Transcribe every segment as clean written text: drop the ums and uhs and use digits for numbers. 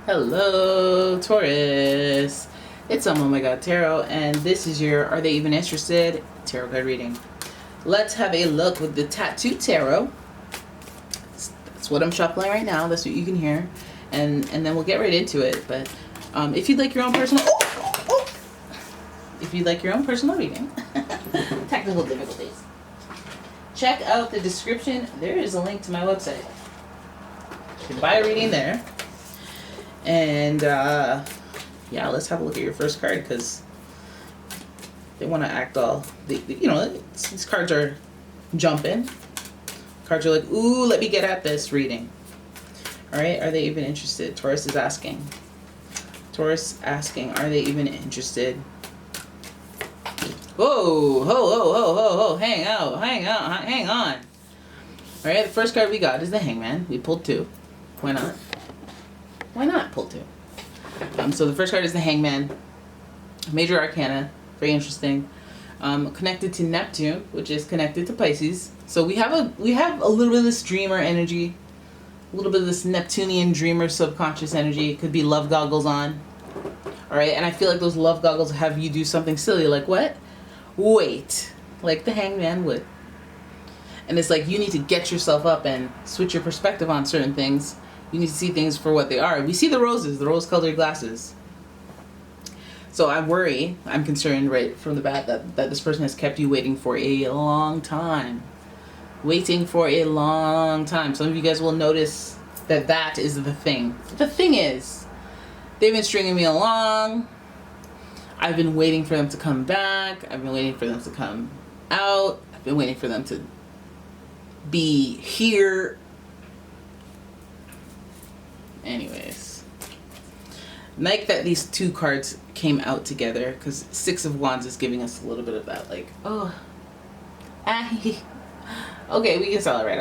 Hello, Taurus. It's umomgtarot, and this is your Are They Even Interested? Tarot card reading. Let's have a look with the Tattoo Tarot. That's what I'm shuffling right now. That's what you can hear. And then we'll get right into it. But if you'd like your own personal... If you'd like your own personal reading. Technical difficulties. Check out the description. There is a link to my website. You can buy a reading there. And yeah, let's have a look at your first card, because they want to act all, these cards are jumping. Cards are like, ooh, let me get at this reading. All right, are they even interested? Taurus is asking. Taurus asking, are they even interested? Whoa, ho, hang on. All right, the first card we got is the Hangman. We pulled two. Why not? Why not pull two? So the first card is the Hangman. Major Arcana. Very interesting. Connected to Neptune, which is connected to Pisces. So we have a little bit of this dreamer energy. A little bit of this Neptunian dreamer subconscious energy. It could be love goggles on. Alright, and I feel like those love goggles have you do something silly. Like what? Wait. Like the Hangman would. And it's like you need to get yourself up and switch your perspective on certain things. You need to see things for what they are. We see the roses, the rose-colored glasses. So I'm concerned right from the bat that this person has kept you waiting for a long time. Waiting for a long time. Some of you guys will notice that is the thing. The thing is, they've been stringing me along. I've been waiting for them to come back. I've been waiting for them to come out. I've been waiting for them to be here. Anyways, like that these two cards came out together, because Six of Wands is giving us a little bit of that, like, oh, okay, we can celebrate.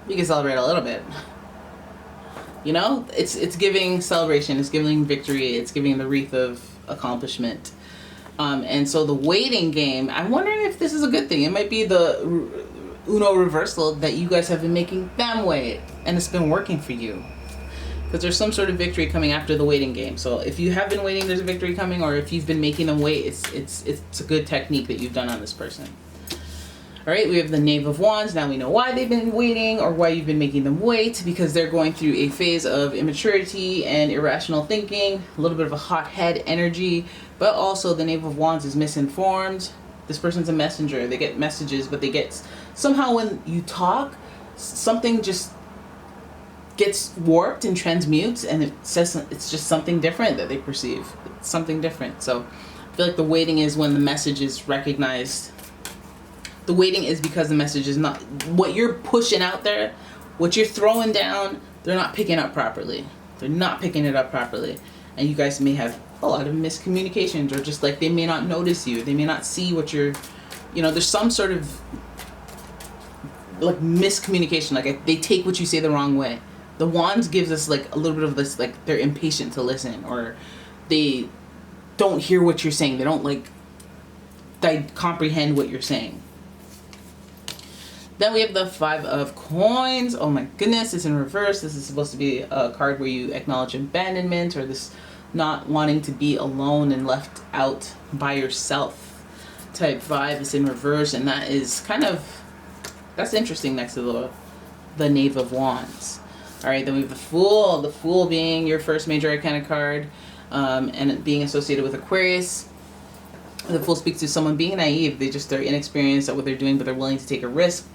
We can celebrate a little bit. You know, it's giving celebration, it's giving victory, it's giving the wreath of accomplishment. And so the waiting game, I'm wondering if this is a good thing. It might be the Uno reversal, that you guys have been making them wait, and it's been working for you. Because there's some sort of victory coming after the waiting game. So if you have been waiting, there's a victory coming, or if you've been making them wait, it's a good technique that you've done on this person. All right, we have the Knave of Wands. Now we know why they've been waiting, or why you've been making them wait, because they're going through a phase of immaturity and irrational thinking, a little bit of a hot head energy, but also the Knave of Wands is misinformed. This person's a messenger. They get messages, but they get, somehow when you talk, something just gets warped and transmutes, and it says it's just something different that they perceive. It's something different. So I feel like the waiting is when the message is recognized. The waiting is because the message is not what you're pushing out there, what you're throwing down, they're not picking up properly. They're not picking it up properly. And you guys may have a lot of miscommunications, or just like they may not notice you. They may not see what you're, there's some sort of like miscommunication. Like they take what you say the wrong way. The Wands gives us like a little bit of this, like they're impatient to listen, or they don't hear what you're saying. They don't like comprehend what you're saying. Then we have the Five of Coins. Oh my goodness, it's in reverse. This is supposed to be a card where you acknowledge abandonment, or this not wanting to be alone and left out by yourself type vibe is in reverse, and that is that's interesting next to the Knave of Wands. All right, then we have the Fool. The Fool being your first major arcana card, and it being associated with Aquarius. The Fool speaks to someone being naive. They're inexperienced at what they're doing, but they're willing to take a risk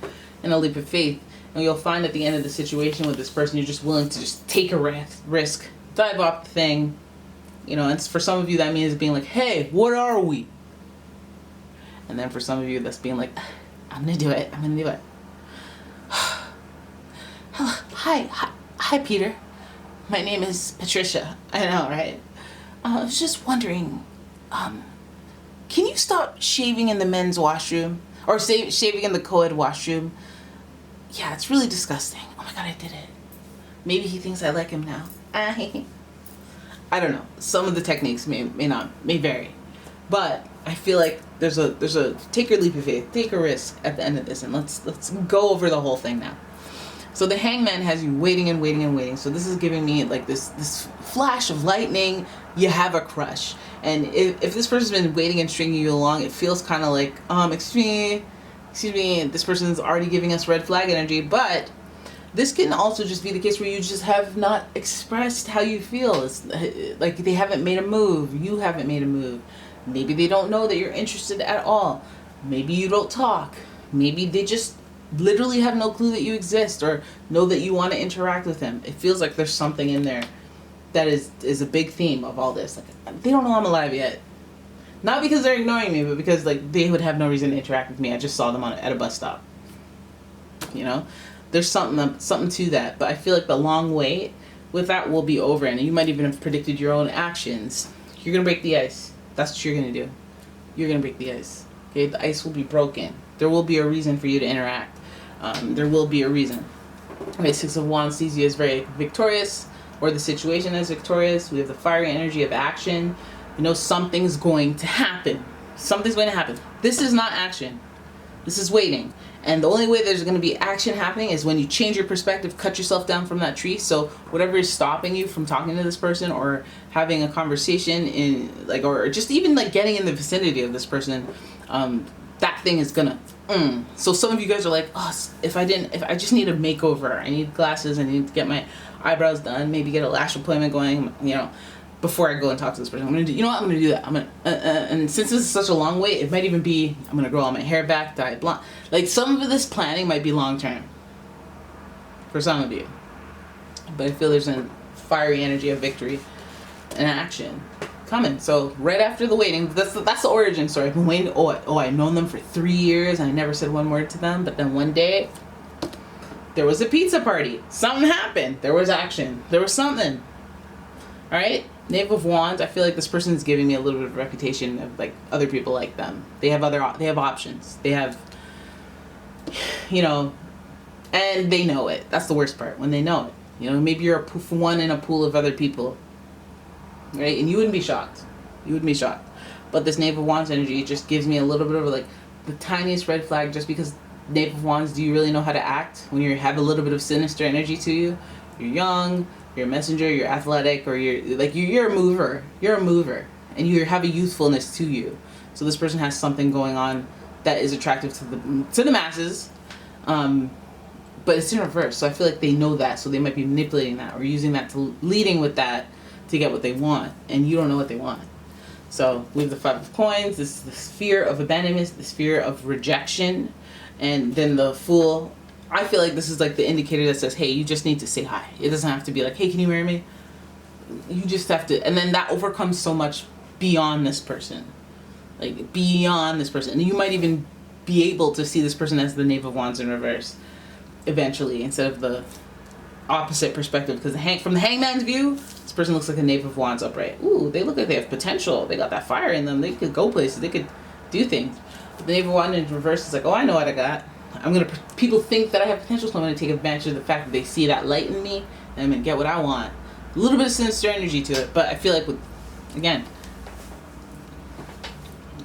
and a leap of faith. And you'll find at the end of the situation with this person, you're just willing to just take a risk, dive off the thing. And for some of you, that means being like, hey, what are we? And then for some of you, that's being like, I'm going to do it. Hello. Hi, Peter. My name is Patricia. I know, right? I was just wondering, can you stop shaving in the men's washroom? Or shaving in the co-ed washroom? Yeah, it's really disgusting. Oh my god, I did it. Maybe he thinks I like him now. I don't know. Some of the techniques may vary. But I feel like there's a take your leap of faith, take a risk at the end of this, and let's go over the whole thing now. So the Hangman has you waiting and waiting and waiting. So this is giving me like this flash of lightning. You have a crush. And if this person's been waiting and stringing you along, it feels kind of like, excuse me, this person's already giving us red flag energy. But this can also just be the case where you just have not expressed how you feel. It's like they haven't made a move. You haven't made a move. Maybe they don't know that you're interested at all. Maybe you don't talk. Maybe they just literally have no clue that you exist or know that you want to interact with them. It feels like there's something in there that is a big theme of all this. Like, they don't know I'm alive yet. Not because they're ignoring me, but because like they would have no reason to interact with me. I just saw them at a bus stop. You know? There's something to that. But I feel like the long wait with that will be over, and you might even have predicted your own actions. You're going to break the ice. That's what you're going to do. You're going to break the ice. Okay? The ice will be broken. There will be a reason for you to interact. There will be a reason. Okay, Six of Wands sees you as very victorious, or the situation as victorious. We have the fiery energy of action. You know, something's going to happen. Something's going to happen. This is not action. This is waiting. And the only way there's going to be action happening is when you change your perspective, cut yourself down from that tree. So whatever is stopping you from talking to this person or having a conversation in like, or just even like getting in the vicinity of this person, that thing is gonna. So some of you guys are like, oh, if I just need a makeover, I need glasses, I need to get my eyebrows done, maybe get a lash appointment going, you know, before I go and talk to this person. I'm gonna do, you know what, I'm gonna do that. I'm gonna, and since this is such a long wait, it might even be, I'm gonna grow all my hair back, dye it blonde. Like some of this planning might be long term for some of you, but I feel there's a fiery energy of victory and action coming. So right after the waiting, that's the origin story. I've been waiting. I've known them for 3 years and I never said one word to them. But then one day, there was a pizza party. Something happened. There was action. There was something. All right. Knave of Wands. I feel like this person is giving me a little bit of reputation of like other people like them. They have options. They have, you know, and they know it. That's the worst part, when they know it. You know, maybe you're one in a pool of other people. Right? And you wouldn't be shocked. You wouldn't be shocked. But this Knave of Wands energy just gives me a little bit of like the tiniest red flag, just because Knave of Wands, do you really know how to act when you have a little bit of sinister energy to you? You're young, you're a messenger, you're athletic, or you're a mover. You're a mover. And you have a youthfulness to you. So this person has something going on that is attractive to the masses. But it's in reverse. So I feel like they know that, so they might be manipulating that or using that to leading with that to get what they want, and you don't know what they want. So we have the Five of Coins, this fear of abandonment, this fear of rejection, and then the Fool. I feel like this is like the indicator that says, hey, you just need to say hi. It doesn't have to be like, hey, can you marry me? You just have to, and then that overcomes so much beyond this person. Like beyond this person. And you might even be able to see this person as the Knave of Wands in reverse eventually, instead of the opposite perspective, because from the Hangman's view, this person looks like a Knave of Wands upright. Ooh, they look like they have potential. They got that fire in them. They could go places. They could do things. But the Knave of Wands in reverse is like, oh, I know what I got. People think that I have potential, so I'm gonna take advantage of the fact that they see that light in me, and I'm gonna get what I want. A little bit of sinister energy to it, but I feel like again,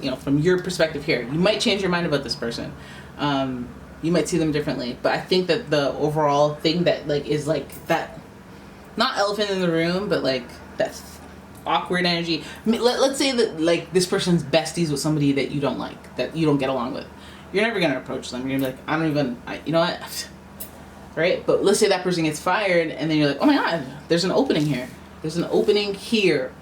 you know, from your perspective here, you might change your mind about this person. You might see them differently, but I think that the overall thing that like is like that, not elephant in the room, but like that awkward energy. Let's say that like this person's besties with somebody that you don't like, that you don't get along with. You're never gonna approach them. You're gonna be like, you know what, right? But let's say that person gets fired, and then you're like, oh my god, there's an opening here. There's an opening here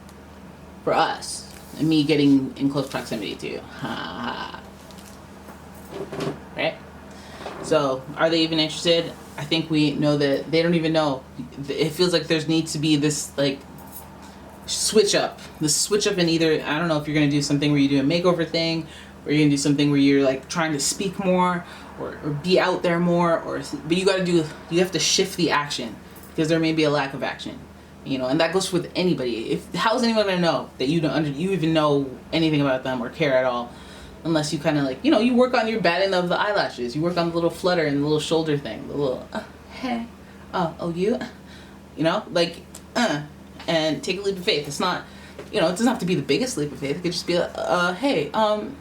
for us, and me getting in close proximity to you. Ha ha. Right? So, are they even interested? I think we know that they don't even know. It feels like there needs to be this, like, switch up. This switch up in either, I don't know if you're going to do something where you do a makeover thing, or you're going to do something where you're, like, trying to speak more, or be out there more, but you have to shift the action, because there may be a lack of action. You know, and that goes with anybody. How's anyone going to know that you even know anything about them or care at all? Unless you kind of like, you know, you work on your batting of the eyelashes. You work on the little flutter and the little shoulder thing. The little, hey, you know, like, and take a leap of faith. It's not, you know, it doesn't have to be the biggest leap of faith. It could just be, hey, can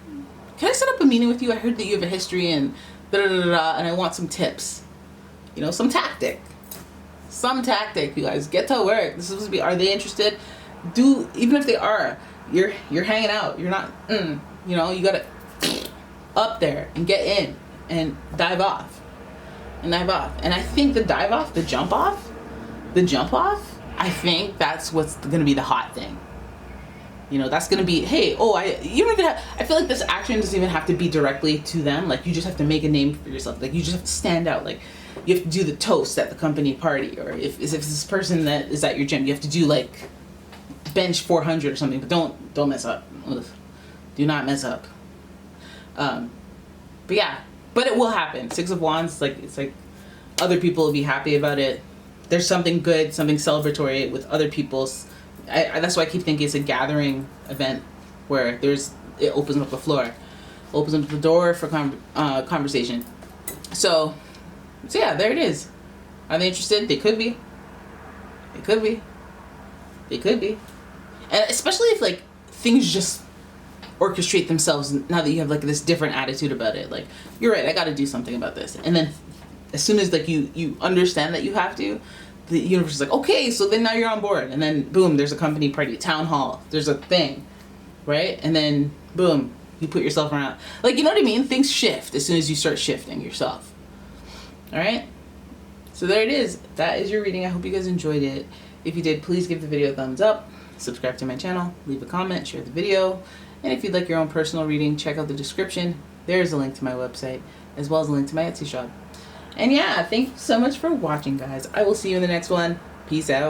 I set up a meeting with you? I heard that you have a history and da-da-da-da, and I want some tips. you know, some tactic. Some tactic, you guys. Get to work. This is supposed to be, are they interested? Even if they are, you're hanging out. You're not, you know, you gotta up there and get in and dive off. And I think the dive off, the jump off, I think that's what's gonna be the hot thing. You know, that's gonna be, hey, you don't even have, I feel like this action doesn't even have to be directly to them. Like, you just have to make a name for yourself. Like, you just have to stand out. Like, you have to do the toast at the company party, or if this person that is at your gym, you have to do like bench 400 or something. But don't mess up. Ugh. Do not mess up. But yeah, but it will happen. Six of Wands, it's like other people will be happy about it. There's something good, something celebratory with other people's. That's why I keep thinking it's a gathering event where it opens up the floor, opens up the door for conversation. So yeah, there it is. Are they interested? They could be. And especially if like things just orchestrate themselves now that you have like this different attitude about it. Like, you're right, I got to do something about this. And then as soon as like you understand that you have to, the universe is like, okay, so then now you're on board. And then boom, there's a company party, town hall, there's a thing, right? And then boom, you put yourself around. Like, you know what I mean? Things shift as soon as you start shifting yourself. All right? So there it is. That is your reading. I hope you guys enjoyed it. If you did, please give the video a thumbs up, subscribe to my channel, leave a comment, share the video. And if you'd like your own personal reading, check out the description. There's a link to my website, as well as a link to my Etsy shop. And yeah, thank you so much for watching, guys. I will see you in the next one. Peace out.